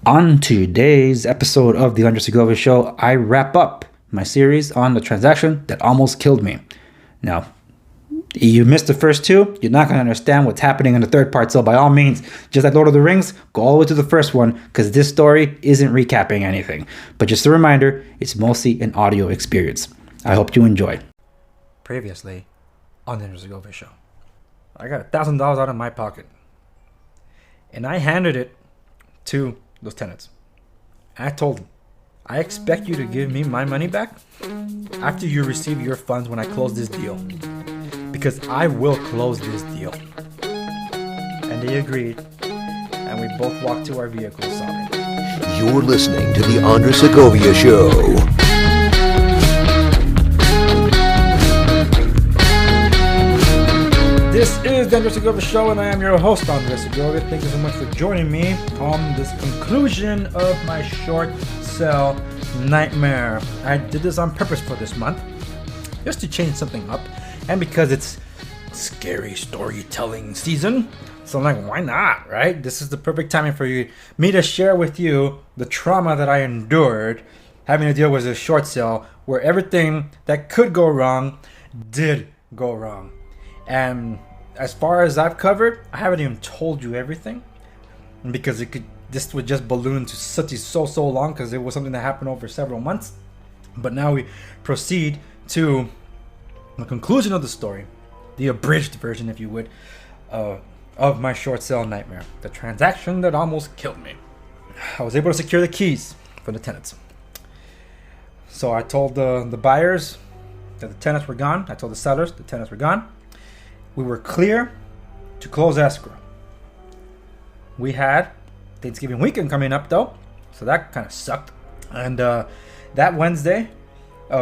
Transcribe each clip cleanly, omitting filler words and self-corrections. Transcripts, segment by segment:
On today's episode of the Segovia Show, I wrap up my series on the transaction that almost killed me. Now, you missed the first two, you're not going to understand what's happening in the third part, so by all means, just like Lord of the Rings, go all the way to the first one, because this story isn't recapping anything. But just a reminder, it's mostly an audio experience. I hope you enjoy. Previously on the Segovia Show, I got $1,000 out of my pocket, and I handed it to those tenants. I told them, I expect you to give me my money back after you receive your funds when I close this deal, because I will close this deal. And they agreed, and we both walked to our vehicles sobbing. You're listening to the Segovia Show. This is the Segovia Show, and I am your host, Segovia. Thank you so much for joining me on this conclusion of my short sale nightmare. I did this on purpose for this month, just to change something up, and because it's scary storytelling season, so I'm like, why not, right? This is the perfect timing for me to share with you the trauma that I endured having to deal with a short sale where everything that could go wrong did go wrong. And as far as I've covered, I haven't even told you everything, because this would just balloon to so long, because it was something that happened over several months. But now we proceed to the conclusion of the story, the abridged version, if you would, of my short sale nightmare, the transaction that almost killed me. I was able to secure the keys for the tenants. So I told the buyers that the tenants were gone. I told the sellers the tenants were gone. We were clear to close escrow. We had Thanksgiving weekend coming up though, so that kind of sucked. And that Wednesday,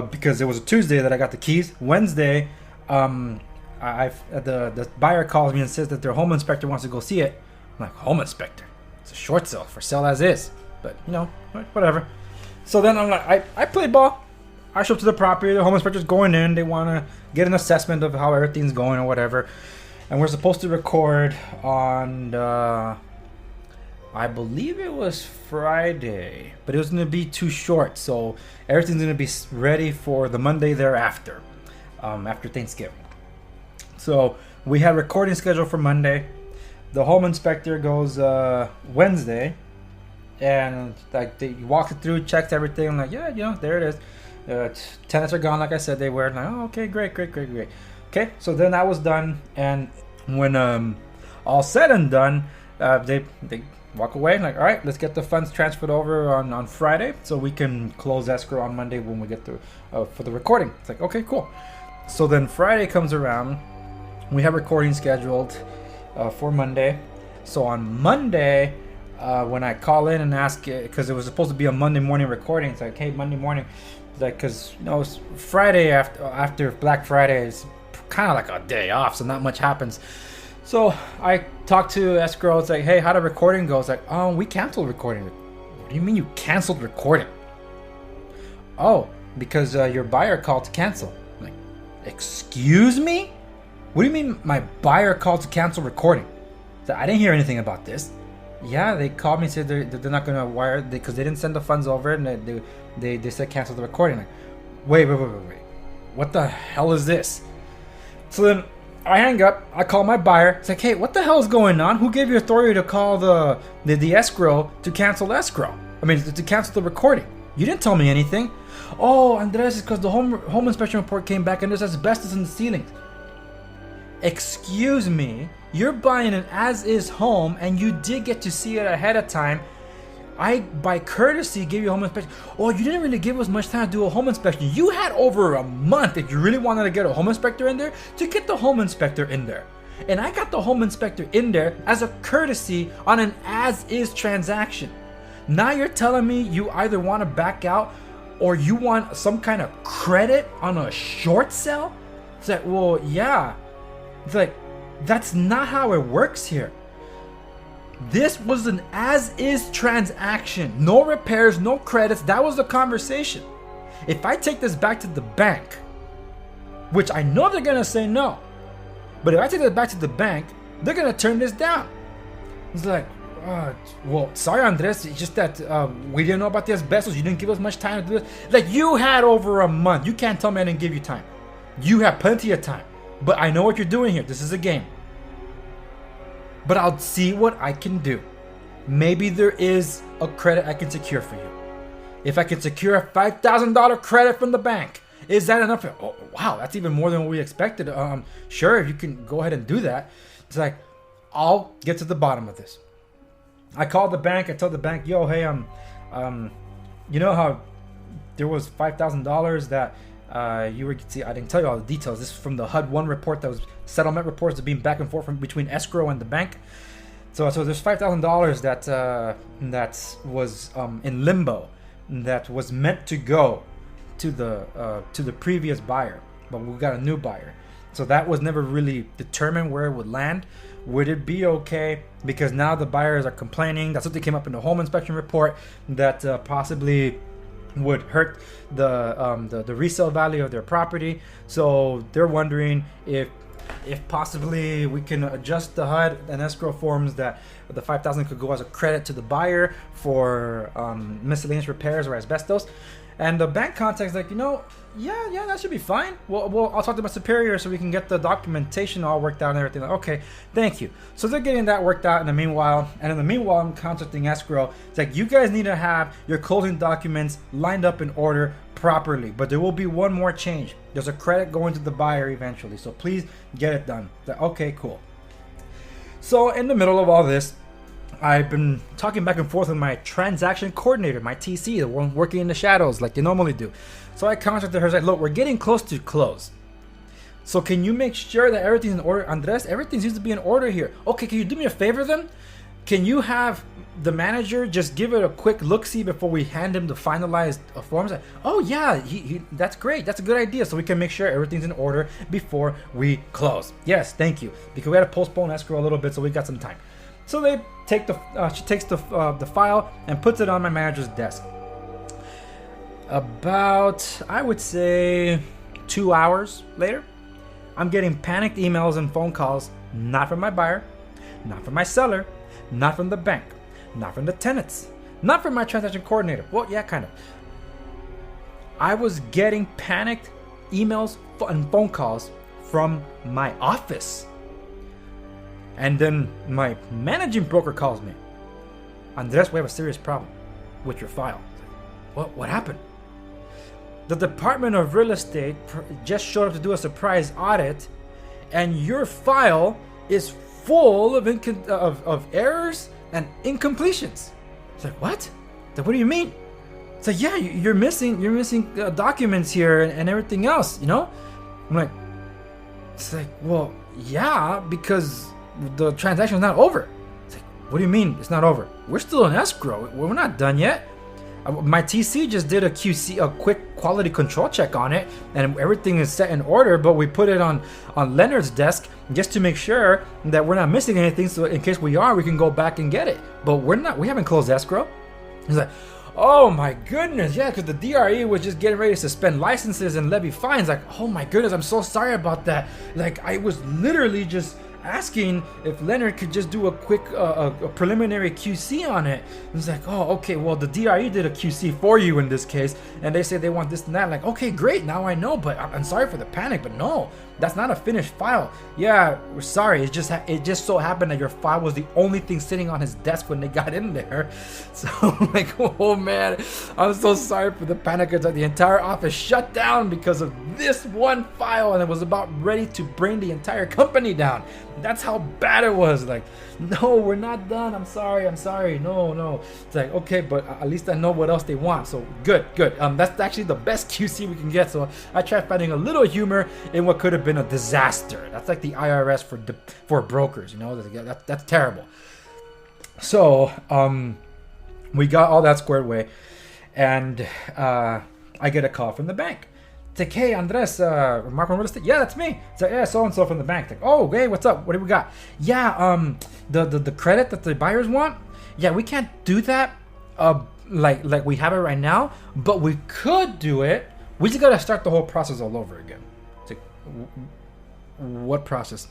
because it was a Tuesday that I got the keys, Wednesday, the buyer calls me and says that their home inspector wants to go see it. I'm like, home inspector? It's a short sale, for sale as is. But whatever. So then I'm like, I play ball. I show up to the property, the home inspector's going in, they want to get an assessment of how everything's going or whatever. And we're supposed to record on, I believe it was Friday, but it was going to be too short, so everything's going to be ready for the Monday thereafter, after Thanksgiving. So we had recording scheduled for Monday. The home inspector goes Wednesday, and like he walks it through, checks everything. I'm like, yeah, there it is. Tenants are gone, like I said they were. Like, oh, okay, great. Okay, so then that was done, and when all said and done, they walk away. Like, all right, let's get the funds transferred over on Friday, so we can close escrow on Monday when we get to for the recording. It's like, okay, cool. So then Friday comes around, we have recording scheduled for Monday. So on Monday, when I call in and ask it, because it was supposed to be a Monday morning recording, it's like, hey, Monday morning. Like, because it's Friday after Black Friday is kind of like a day off, so not much happens. So I talked to escrow. It's like, hey, how did recording go? It's like, oh, we canceled recording. What do you mean you canceled recording? Oh, because your buyer called to cancel. I'm like, excuse me? What do you mean my buyer called to cancel recording? So I didn't hear anything about this. Yeah, they called me and said they're not going to wire because they didn't send the funds over, and they said cancel the recording. Like, wait. What the hell is this? So then I hang up. I call my buyer. It's like, hey, what the hell is going on? Who gave you authority to call the escrow to cancel escrow? I mean, to cancel the recording. You didn't tell me anything. Oh, Andres, it's because the home inspection report came back and there's asbestos in the ceilings. Excuse me, you're buying an as-is home and you did get to see it ahead of time. I, by courtesy, gave you a home inspection. Oh, you didn't really give us much time to do a home inspection. You had over a month, if you really wanted to get a home inspector in there, to get the home inspector in there. And I got the home inspector in there as a courtesy on an as-is transaction. Now you're telling me you either want to back out or you want some kind of credit on a short sale? It's like, well, yeah. It's like, that's not how it works here. This was an as-is transaction. No repairs, no credits. That was the conversation. If I take this back to the bank, which I know they're going to say no, but if I take this back to the bank, they're going to turn this down. It's like, well, sorry, Andres. It's just that we didn't know about the asbestos. You didn't give us much time to do this. Like, you had over a month. You can't tell me I didn't give you time. You have plenty of time. But I know what you're doing here. This is a game. But I'll see what I can do. Maybe there is a credit I can secure for you. If I can secure a $5,000 credit from the bank, is that enough? Oh, wow, that's even more than what we expected. Sure, if you can go ahead and do that. It's like, I'll get to the bottom of this. I called the bank. I told the bank, yo, hey, you know how there was $5,000 that you were, see, I didn't tell you all the details. This is from the HUD-1 report that was settlement reports that being back and forth from between escrow and the bank. So there's $5,000 that was in limbo, that was meant to go to the previous buyer, but we got a new buyer. So that was never really determined where it would land. Would it be okay? Because now the buyers are complaining. That's what they came up in the home inspection report, that possibly would hurt the resale value of their property. So they're wondering if possibly we can adjust the HUD and escrow forms that the $5,000 could go as a credit to the buyer for miscellaneous repairs or asbestos. And the bank contact's like, yeah, that should be fine. Well, I'll talk to my superior so we can get the documentation all worked out and everything. Like, okay, thank you. So they're getting that worked out in the meanwhile. And in the meanwhile, I'm contacting escrow. It's like, you guys need to have your closing documents lined up in order properly. But there will be one more change. There's a credit going to the buyer eventually. So please get it done. Like, okay, cool. So in the middle of all this, I've been talking back and forth with my transaction coordinator, my TC, the one working in the shadows like they normally do. So I contacted her, like, look, we're getting close to close. So can you make sure that everything's in order? Andres, everything seems to be in order here. Okay, can you do me a favor then? Can you have the manager just give it a quick look-see before we hand him the finalized forms? Like, oh yeah, that's great. That's a good idea. So we can make sure everything's in order before we close. Yes, thank you. Because we had to postpone escrow a little bit, so we got some time. So they take she takes the file and puts it on my manager's desk. About, I would say, 2 hours later, I'm getting panicked emails and phone calls, not from my buyer, not from my seller, not from the bank, not from the tenants, not from my transaction coordinator. Well, yeah, kind of. I was getting panicked emails and phone calls from my office. And then my managing broker calls me. Andres, we have a serious problem with your file. What happened? The Department of Real Estate just showed up to do a surprise audit, and your file is full of errors and incompletions. It's like, what? It's like, what do you mean? It's like, yeah, you're missing documents here and everything else, I'm like, it's like, well, yeah, because the transaction's not over. It's like, what do you mean it's not over? We're still in escrow. We're not done yet. My TC just did a quick quality control check on it, and everything is set in order, but we put it on Leonard's desk just to make sure that we're not missing anything, so in case we are, we can go back and get it. But we haven't closed escrow. He's like, oh my goodness, yeah, because the DRE was just getting ready to suspend licenses and levy fines. Like, oh my goodness, I'm so sorry about that. Like, I was literally just asking if Leonard could just do a quick a preliminary QC on it. He's like, oh, okay, well, the DRE did a QC for you in this case, and they say they want this and that. Like, okay, great, now I know, but I'm sorry for the panic, but no, that's not a finished file. Yeah, we're sorry, it just so happened that your file was the only thing sitting on his desk when they got in there. So I'm like, oh man, I'm so sorry for the panic. It's like the entire office shut down because of this one file, and it was about ready to bring the entire company down. That's how bad it was. Like, no, we're not done. I'm sorry. No. It's like, okay, but at least I know what else they want. So good. That's actually the best QC we can get. So I tried finding a little humor in what could have been a disaster. That's like the IRS for brokers. That's terrible. So we got all that squared away, and I get a call from the bank. It's like, hey, Andres, Mark from Real Estate? Yeah, that's me. It's like, yeah, so-and-so from the bank. It's like, oh, hey, what's up? What do we got? Yeah, the credit that the buyers want? Yeah, we can't do that like we have it right now, but we could do it. We just got to start the whole process all over again. It's like, what process?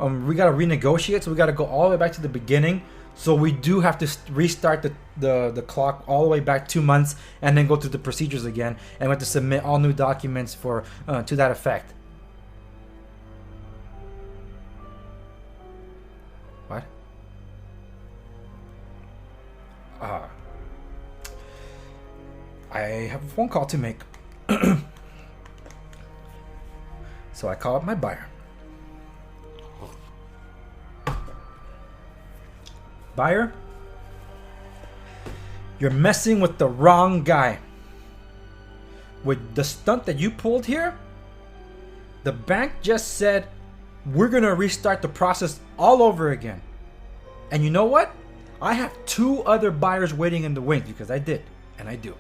We got to renegotiate, so we got to go all the way back to the beginning. So we do have to restart the clock all the way back 2 months and then go through the procedures again. And we have to submit all new documents for to that effect. What? I have a phone call to make. So I call up my buyer. Buyer, you're messing with the wrong guy. With the stunt that you pulled here, the bank just said, we're gonna restart the process all over again. And you know what? I have 2 other buyers waiting in the wings, because I did, and I do.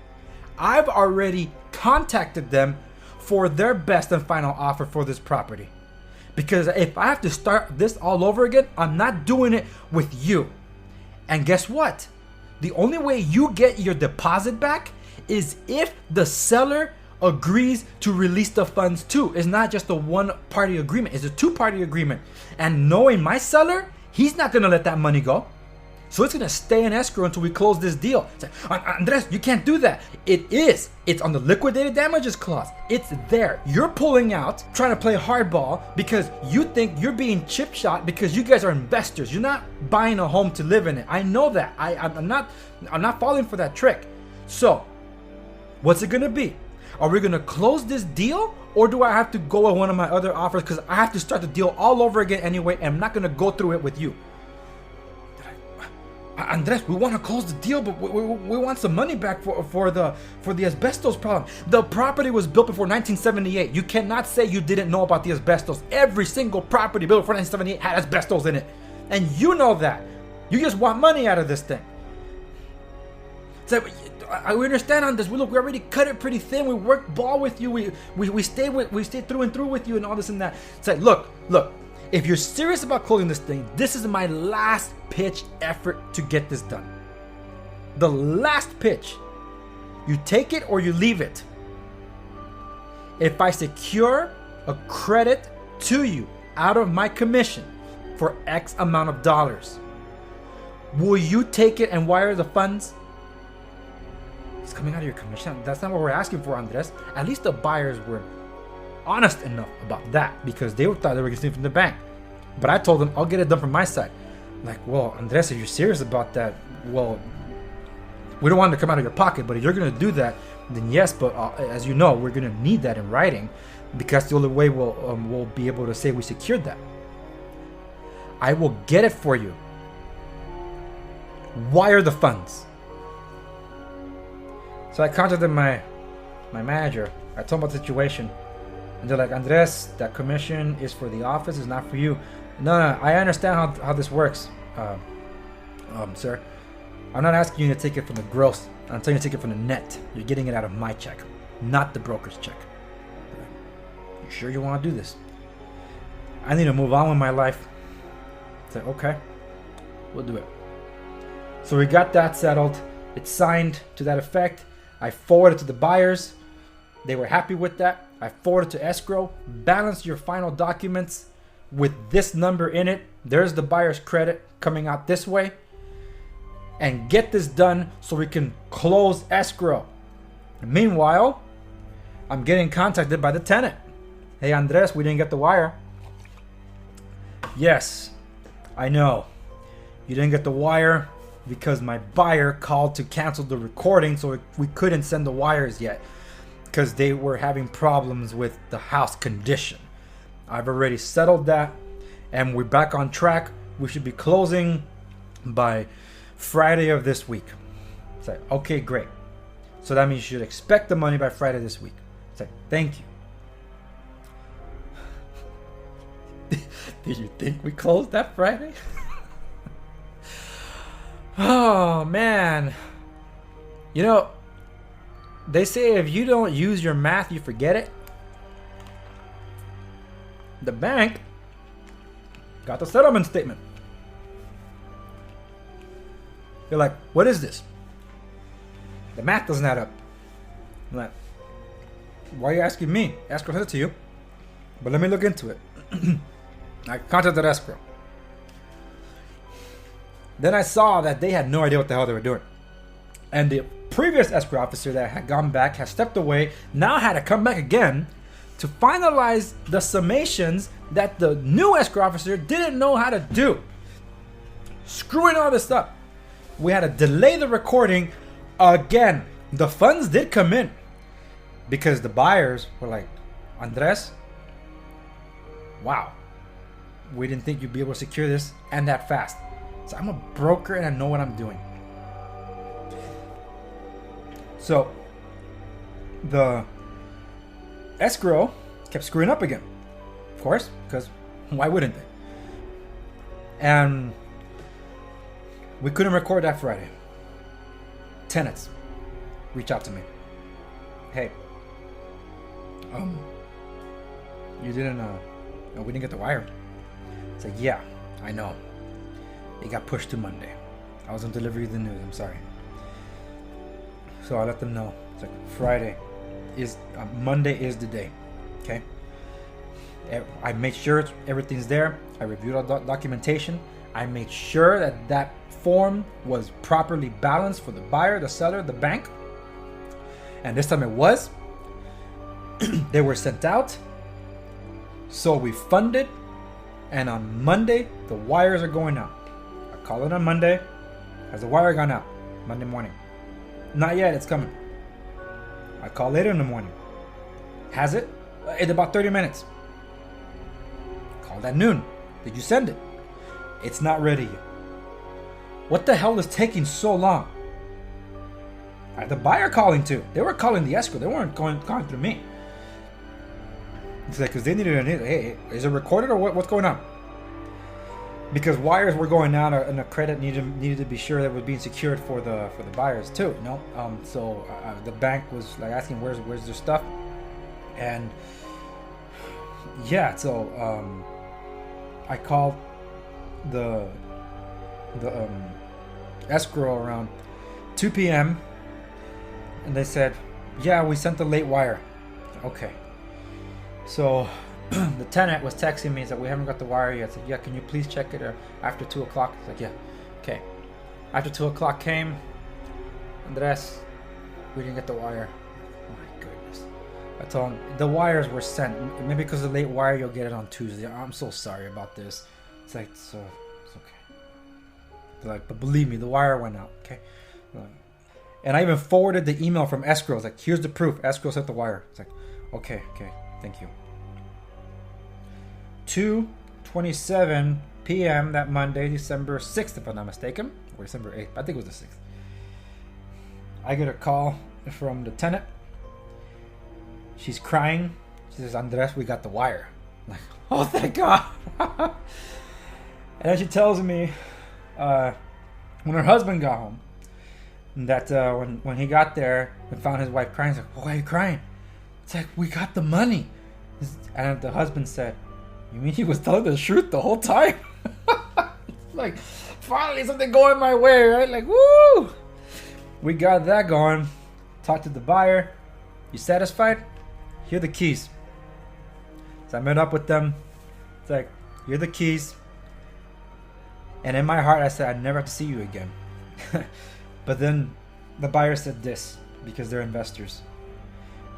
I've already contacted them for their best and final offer for this property. Because if I have to start this all over again, I'm not doing it with you. And guess what? The only way you get your deposit back is if the seller agrees to release the funds too. It's not just a one-party agreement. It's a 2-party agreement. And knowing my seller, he's not going to let that money go. So it's going to stay in escrow until we close this deal. It's like, Andres, you can't do that. It is. It's on the liquidated damages clause. It's there. You're pulling out, trying to play hardball because you think you're being chip shot because you guys are investors. You're not buying a home to live in it. I know that. I'm not falling for that trick. So what's it going to be? Are we going to close this deal, or do I have to go with one of my other offers because I have to start the deal all over again anyway, and I'm not going to go through it with you? Andres, we want to close the deal, but we want some money back for the asbestos problem. The property was built before 1978. You cannot say you didn't know about the asbestos. Every single property built before 1978 had asbestos in it. And you know that. You just want money out of this thing. So we understand on this. We already cut it pretty thin. We worked ball with you. We stayed through and through with you and all this and that. It's like, look. If you're serious about closing this thing, this is my last pitch effort to get this done. The last pitch. You take it or you leave it. If I secure a credit to you out of my commission for X amount of dollars, will you take it and wire the funds? It's coming out of your commission. That's not what we're asking for, Andres. At least the buyers were honest enough about that because they thought they were getting from the bank. But I told them I'll get it done from my side. Like, well, Andres, if you're serious about that, well, we don't want it to come out of your pocket. But if you're going to do that, then yes. But as you know, we're going to need that in writing because the only way we'll be able to say we secured that. I will get it for you. Wire the funds. So I contacted my manager. I told him about the situation. And they're like, Andres, that commission is for the office, it's not for you. No, I understand how this works, sir. I'm not asking you to take it from the gross. I'm telling you to take it from the net. You're getting it out of my check, not the broker's check. You sure you want to do this? I need to move on with my life. It's like, okay, we'll do it. So we got that settled. It's signed to that effect. I forwarded it to the buyers. They were happy with that. I forwarded to escrow. Balance your final documents with this number in it. There's the buyer's credit coming out this way. And get this done so we can close escrow. Meanwhile, I'm getting contacted by the tenant. Hey, Andres, we didn't get the wire. Yes, I know. You didn't get the wire because my buyer called to cancel the recording, so we couldn't send the wires yet. Because they were having problems with the house condition. I've already settled that and we're back on track. We should be closing by Friday of this week. It's like, okay, great. So that means you should expect the money by Friday this week. It's like, thank you. Did you think we closed that Friday? Oh, man. You know, they say if you don't use your math, you forget it. The bank got the settlement statement. They're like, what is this? The math doesn't add up. I'm like, why are you asking me? Escrow said it to you. But let me look into it. I contacted escrow. Then I saw that they had no idea what the hell they were doing. And the previous escrow officer that had gone back, had stepped away, now had to come back again to finalize the summations that the new escrow officer didn't know how to do. Screwing all this up. We had to delay the recording again. The funds did come in because the buyers were like, Andres, wow, we didn't think you'd be able to secure this and that fast. So I'm a broker and I know what I'm doing. So the escrow kept screwing up again. Of course, because why wouldn't they? And we couldn't record that Friday. Tenants reach out to me. Hey, you didn't, we didn't get the wire. It's like, yeah, I know. It got pushed to Monday. I was on delivery of the news. I'm sorry. So I let them know. It's like Friday is Monday is the day. Okay. I made sure everything's there. I reviewed all documentation. I made sure that that form was properly balanced for the buyer, the seller, the bank. And this time it was. They were sent out. So we funded. And on Monday, the wires are going out. I call it on Monday. Has the wire gone out? Monday morning. Not yet, it's coming. I call later in the morning. Has it? In about 30 minutes. Called at noon. Did you send it? It's not ready yet. What the hell is taking so long? I had the buyer calling too. They were calling the escrow. They weren't calling through me. It's like, because they needed hey, is it recorded or what's going on? Because wires were going out and the credit needed to be sure that it was being secured for the buyers too, you know. So the bank was like asking where's their stuff, and yeah, so I called the escrow around 2 p.m. and they said, yeah, we sent the late wire. Okay. So the tenant was texting me, he's like, we haven't got the wire yet. I said, yeah, can you please check it after 2 o'clock? He's like, yeah, okay. After 2 o'clock came, Andres, we didn't get the wire. Oh my goodness. I told him, the wires were sent. Maybe because of the late wire, you'll get it on Tuesday. I'm so sorry about this. It's like, so, it's okay. They're like, but believe me, the wire went out, okay? And I even forwarded the email from escrow. It's like, here's the proof. Escrow sent the wire. It's like, okay. Thank you. 2:27 p.m. that Monday, December 6th, if I'm not mistaken, or December 8th. I think it was the 6th. I get a call from the tenant. She's crying. She says, Andres, we got the wire. I'm like, oh, thank God. And then she tells me when her husband got home that when he got there and found his wife crying, he's like, why are you crying? It's like, we got the money. And the husband said, you mean he was telling the truth the whole time? Like, finally something going my way, right? Like, woo! We got that going. Talked to the buyer. You satisfied? Here are the keys. So I met up with them. It's like, here are the keys. And in my heart, I said, I'd never have to see you again. But then the buyer said this, because they're investors.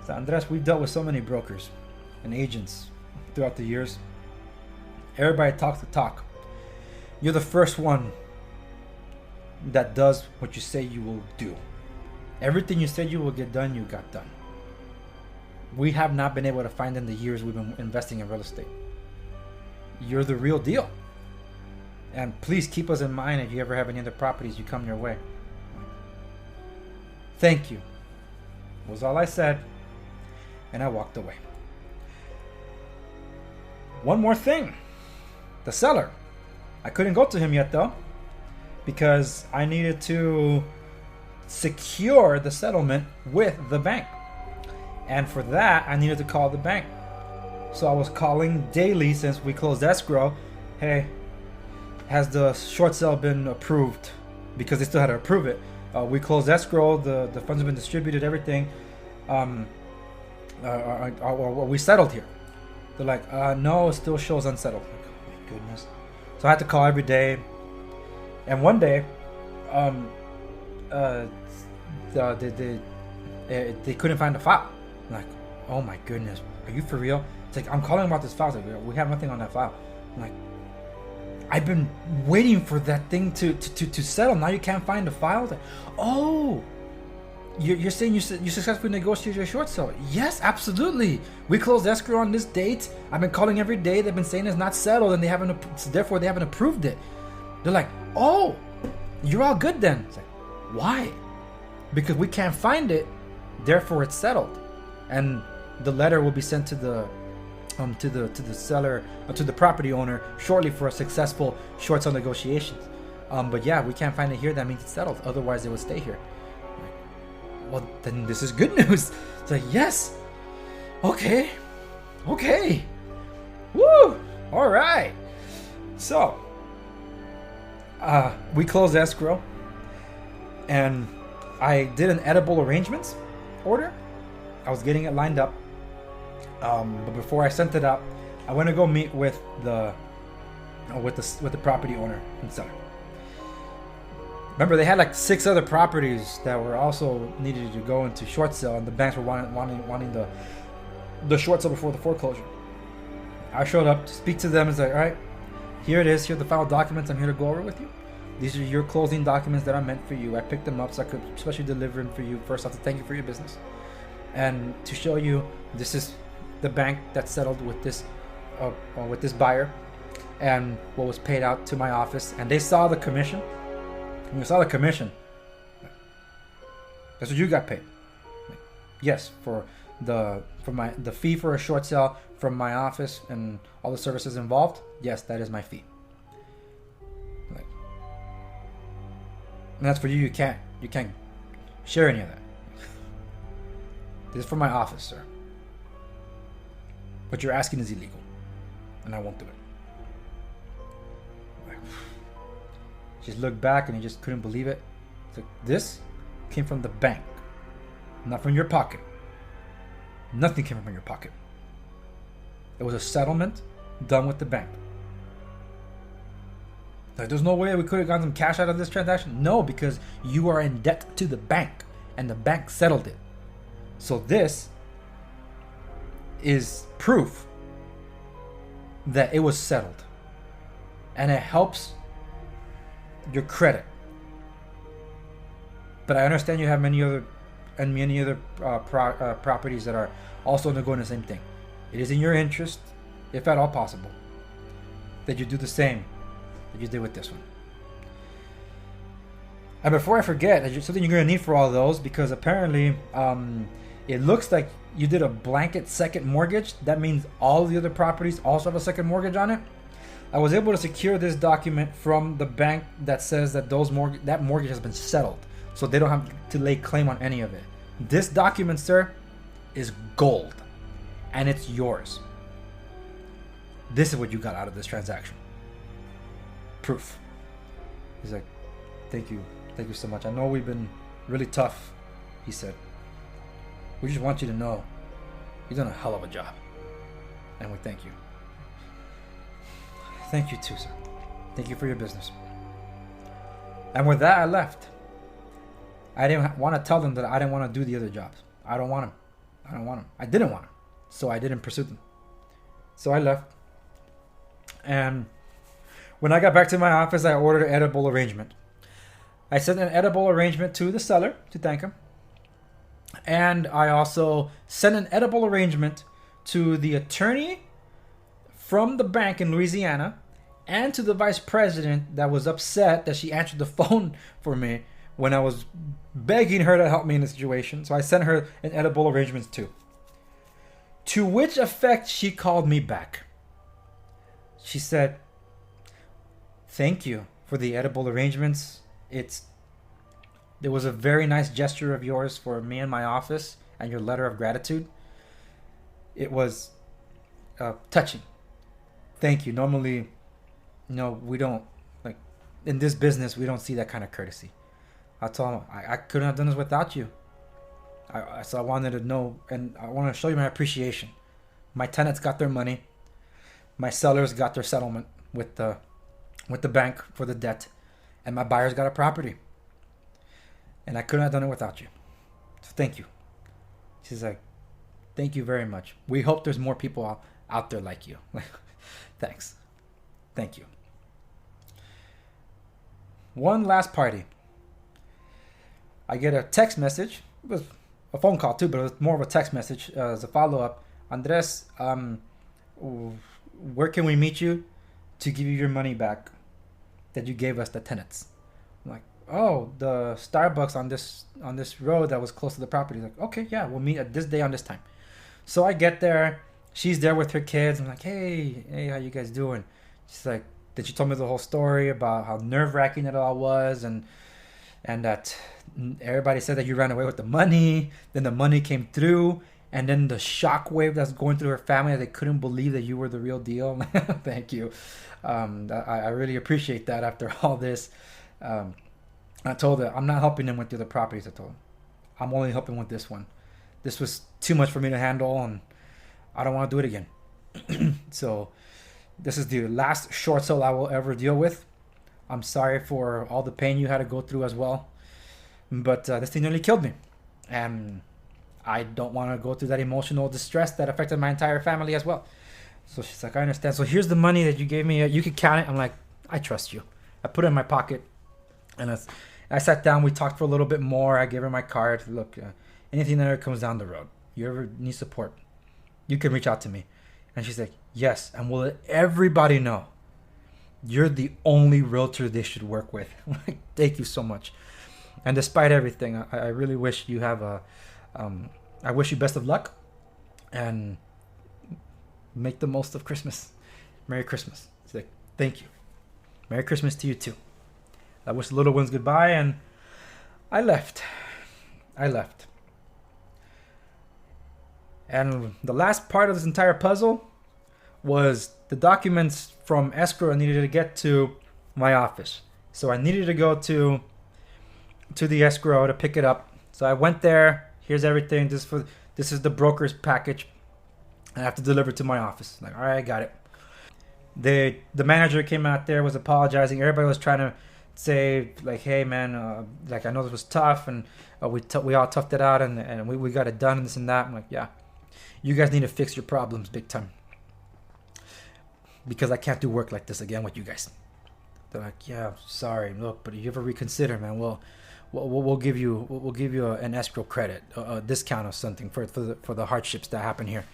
So Andres, we've dealt with so many brokers and agents throughout the years. Everybody talks the talk. You're the first one that does what you say you will do. Everything you said you will get done, you got done. We have not been able to find in the years we've been investing in real estate. You're the real deal. And please keep us in mind if you ever have any other properties you come your way. Thank you. Was all I said. And I walked away. One more thing. The seller. I couldn't go to him yet though, because I needed to secure the settlement with the bank. And for that, I needed to call the bank. So I was calling daily since we closed escrow. Hey, has the short sale been approved? Because they still had to approve it. We closed escrow, the funds have been distributed, everything. We settled here. They're like, no, it still shows unsettled. Like, oh my goodness. So I had to call every day. And one day, they couldn't find the file. I'm like, oh my goodness, are you for real? It's like, I'm calling about this file. It's like, we have nothing on that file. I'm like, I've been waiting for that thing to settle. Now you can't find the file. Like, oh, you're saying you successfully negotiated your short sale? Yes, absolutely. We closed escrow on this date. I've been calling every day. They've been saying it's not settled, and therefore they haven't approved it. They're like, oh, you're all good then. It's like, why? Because we can't find it, therefore it's settled, and the letter will be sent to the seller, to the property owner shortly for a successful short sale negotiations. But yeah, we can't find it here. That means it's settled. Otherwise, it would stay here. Well, then this is good news. It's like, yes. Okay. Woo. All right. So, we closed escrow, and I did an edible arrangements order. I was getting it lined up. But before I sent it out, I went to go meet with the property owner and seller. Remember, they had like 6 other properties that were also needed to go into short sale, and the banks were wanting the short sale before the foreclosure. I showed up to speak to them and say, all right, here it is. Here are the file documents I'm here to go over with you. These are your closing documents that are meant for you. I picked them up so I could especially deliver them for you. First off, to thank you for your business, and to show you this is the bank that settled with this buyer, and what was paid out to my office. And they saw the commission. When you saw the commission, that's what you got paid. Yes, for the fee for a short sale from my office and all the services involved. Yes, that is my fee. And that's for you. You can't share any of that. This is for my office, sir. What you're asking is illegal, and I won't do it. Just looked back, and he just couldn't believe it. It's like, this came from the bank, not from your pocket. Nothing came from your pocket. It was a settlement done with the bank. Like, there's no way we could have gotten some cash out of this transaction. No, because you are in debt to the bank, and the bank settled it. So this is proof that it was settled, and it helps your credit. But I understand you have many other properties that are also undergoing the same thing. It is in your interest, if at all possible, that you do the same that you did with this one. And before I forget, something you're going to need for all those, because apparently it looks like you did a blanket second mortgage. That means all the other properties also have a second mortgage on it. I was able to secure this document from the bank that says that that mortgage has been settled, so they don't have to lay claim on any of it. This document, sir, is gold, and it's yours. This is what you got out of this transaction. Proof. He's like, thank you so much. I know we've been really tough, he said. We just want you to know you've done a hell of a job, and we thank you. Thank you too, sir. Thank you for your business. And with that, I left. I didn't want to tell them that I didn't want to do the other jobs. I don't want them. I didn't want them. So I didn't pursue them. So I left. And when I got back to my office, I ordered an edible arrangement. I sent an edible arrangement to the seller to thank him. And I also sent an edible arrangement to the attorney from the bank in Louisiana, and to the vice president that was upset that she answered the phone for me when I was begging her to help me in the situation. So I sent her an edible arrangements too. To which effect she called me back. She said, thank you for the edible arrangements. There was a very nice gesture of yours for me and my office, and your letter of gratitude. It was touching. Thank you. Normally, we don't, like, in this business, we don't see that kind of courtesy. I told him I couldn't have done this without you. So I wanted to know, and I want to show you my appreciation. My tenants got their money. My sellers got their settlement with the bank for the debt. and my buyer's got a property. And I couldn't have done it without you. So thank you. She's like, thank you very much. We hope there's more people out there like you. Thanks. Thank you. One last party. I get a text message. It was a phone call too, but it was more of a text message as a follow-up. Andres, where can we meet you to give you your money back that you gave us, the tenants? I'm like, oh, the Starbucks on this road that was close to the property. He's like, okay, yeah, we'll meet at this day on this time. So I get there. She's there with her kids. I'm like, hey, how you guys doing? She's like, then she told me the whole story about how nerve-wracking it all was, and that everybody said that you ran away with the money. Then the money came through, and then the shockwave that's going through her family, they couldn't believe that you were the real deal. Thank you. I really appreciate that after all this. I told her I'm not helping them with the other properties. I told her I'm only helping with this one. This was too much for me to handle, and I don't want to do it again. So this is the last short sale I will ever deal with. I'm sorry for all the pain you had to go through as well. But this thing nearly killed me. And I don't want to go through that emotional distress that affected my entire family as well. So she's like, I understand. So here's the money that you gave me. You can count it. I'm like, I trust you. I put it in my pocket. And I sat down. We talked for a little bit more. I gave her my card. Look, anything that ever comes down the road, you ever need support, you can reach out to me. And she's like, yes. And we'll let everybody know you're the only realtor they should work with. I'm like, thank you so much. And despite everything, I really wish you have I wish you best of luck and make the most of Christmas. Merry Christmas. It's like, thank you. Merry Christmas to you too. I wish the little ones goodbye, and I left. And the last part of this entire puzzle was the documents from escrow I needed to get to my office. So I needed to go to the escrow to pick it up. So I went there. Here's everything. This is the broker's package. I have to deliver it to my office. Like, all right, I got it. The manager came out there, was apologizing. Everybody was trying to say, like, hey man, like, I know this was tough, and we all toughed it out, and we got it done, and this and that. I'm like, yeah, you guys need to fix your problems big time, because I can't do work like this again with you guys. They're like, yeah, sorry, look, but if you ever reconsider, man, we'll give you an escrow credit, a discount or something for the hardships that happen here,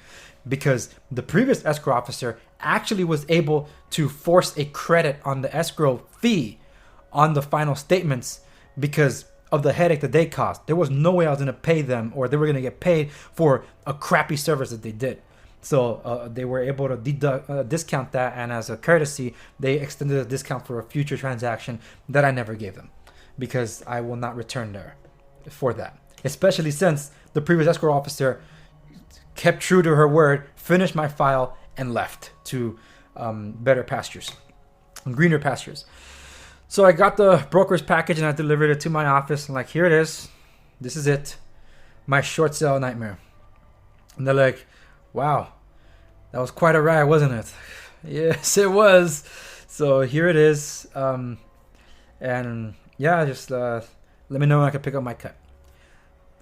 because the previous escrow officer actually was able to force a credit on the escrow fee on the final statements because of the headache that they caused. There was no way I was going to pay them, or they were going to get paid for a crappy service that they did. So they were able to discount that, and as a courtesy, they extended a discount for a future transaction that I never gave them, because I will not return there for that. Especially since the previous escrow officer kept true to her word, finished my file, and left to better pastures, greener pastures. So I got the broker's package and I delivered it to my office. I'm like, here it is. This is it. My short sale nightmare. And they're like, wow, that was quite a ride, wasn't it? Yes, it was. So here it is. And yeah, just let me know when I can pick up my cut.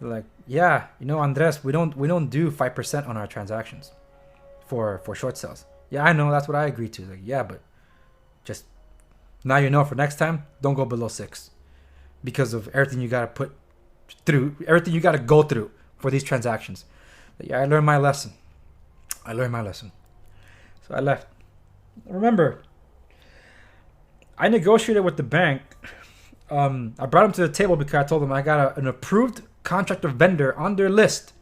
They're like, yeah, Andres, we don't do 5% on our transactions for short sales. Yeah, I know, that's what I agreed to. Like, yeah, but just now for next time, don't go below 6 because of everything you gotta put through, everything you gotta go through for these transactions. But yeah, I learned my lesson. So I left. Remember, I negotiated with the bank. I brought them to the table because I told them I got an approved contractor vendor on their list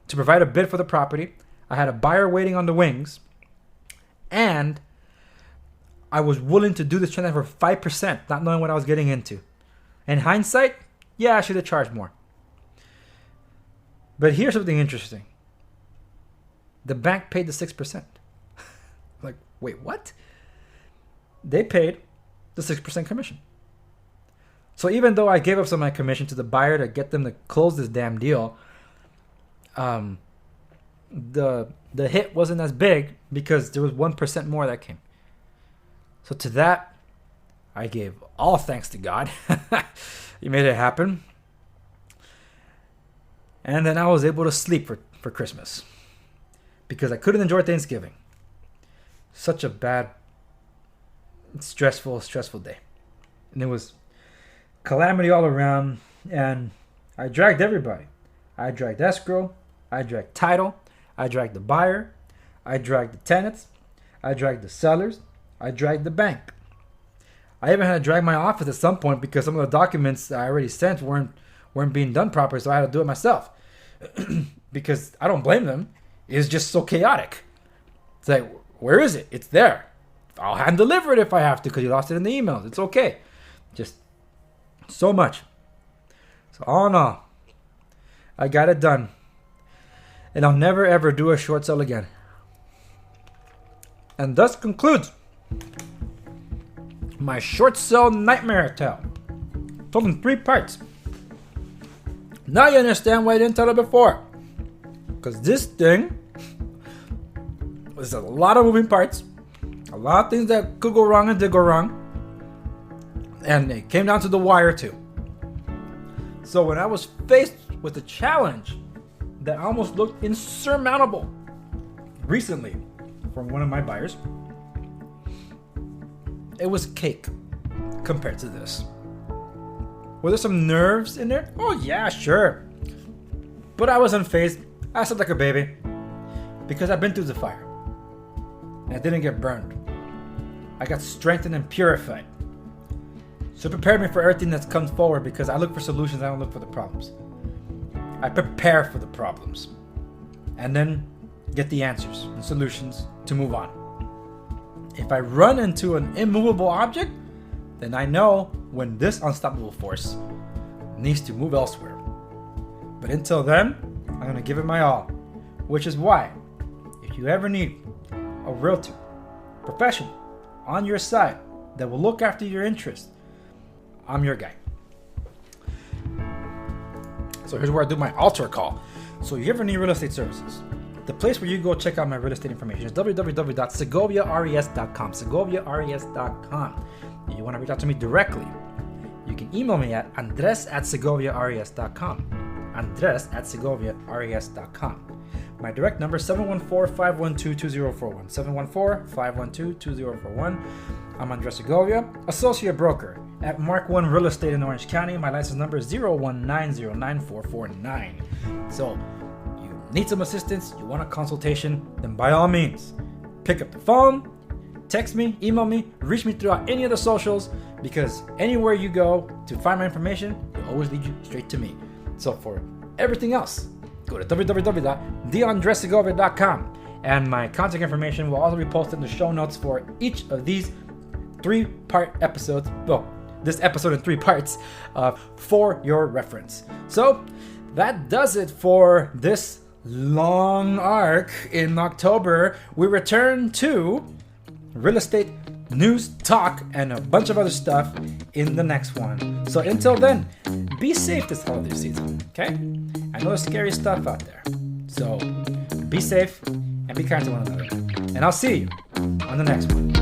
to provide a bid for the property. I had a buyer waiting on the wings, and I was willing to do this transaction for 5%, not knowing what I was getting into. In hindsight, yeah, I should have charged more. But here's something interesting. The bank paid the 6%. Like, wait, what? They paid the 6% commission. So even though I gave up some of my commission to the buyer to get them to close this damn deal, the hit wasn't as big because there was 1% more that came. So to that, I gave all thanks to God. He made it happen. And then I was able to sleep for Christmas because I couldn't enjoy Thanksgiving. Such a bad, stressful day. And it was calamity all around. And I dragged everybody. I dragged escrow. I dragged title. I dragged the buyer. I dragged the tenants. I dragged the sellers. I dragged the bank. I even had to drag my office at some point because some of the documents I already sent weren't being done properly, so I had to do it myself. Because I don't blame them. It's just so chaotic. It's like, where is it? It's there. I'll hand deliver it if I have to because you lost it in the emails. It's okay. Just so much. So all in all, I got it done. And I'll never ever do a short sale again. And thus concludes my short sale nightmare tale. Told in 3 parts. Now you understand why I didn't tell it before. Because this thing was a lot of moving parts. A lot of things that could go wrong and did go wrong. And it came down to the wire too. So when I was faced with a challenge that almost looked insurmountable recently from one of my buyers, it was cake compared to this. Were there some nerves in there? Oh yeah, sure. But I was unfazed. I slept like a baby because I've been through the fire and I didn't get burned. I got strengthened and purified. So it prepared me for everything that's comes forward because I look for solutions, I don't look for the problems. I prepare for the problems and then get the answers and solutions to move on. If I run into an immovable object, then I know when this unstoppable force needs to move elsewhere. But until then, I'm going to give it my all. Which is why, if you ever need a realtor, professional, on your side that will look after your interests, I'm your guy. So here's where I do my altar call. So if you ever need real estate services, the place where you go check out my real estate information is www.segoviares.com. segoviares.com. If you want to reach out to me directly, you can email me at andres@segoviares.com. andres@segoviares.com. My direct number is 714-512-2041. 714-512-2041. I'm Andres Segovia, associate broker at Mark 1 Real Estate in Orange County. My license number is 019094449. So, you need some assistance, you want a consultation, then by all means, pick up the phone, text me, email me, reach me throughout any of the socials, because anywhere you go to find my information, it'll always lead you straight to me. So for everything else, go to www.theandressegovia.com, and my contact information will also be posted in the show notes for each of these 3-part episodes. Well, this episode in 3 parts for your reference. So that does it for this long arc. In October, we return to real estate news, talk, and a bunch of other stuff in the next one. So until then, be safe this holiday season, okay? I know there's scary stuff out there. So be safe and be kind to one another. And I'll see you on the next one.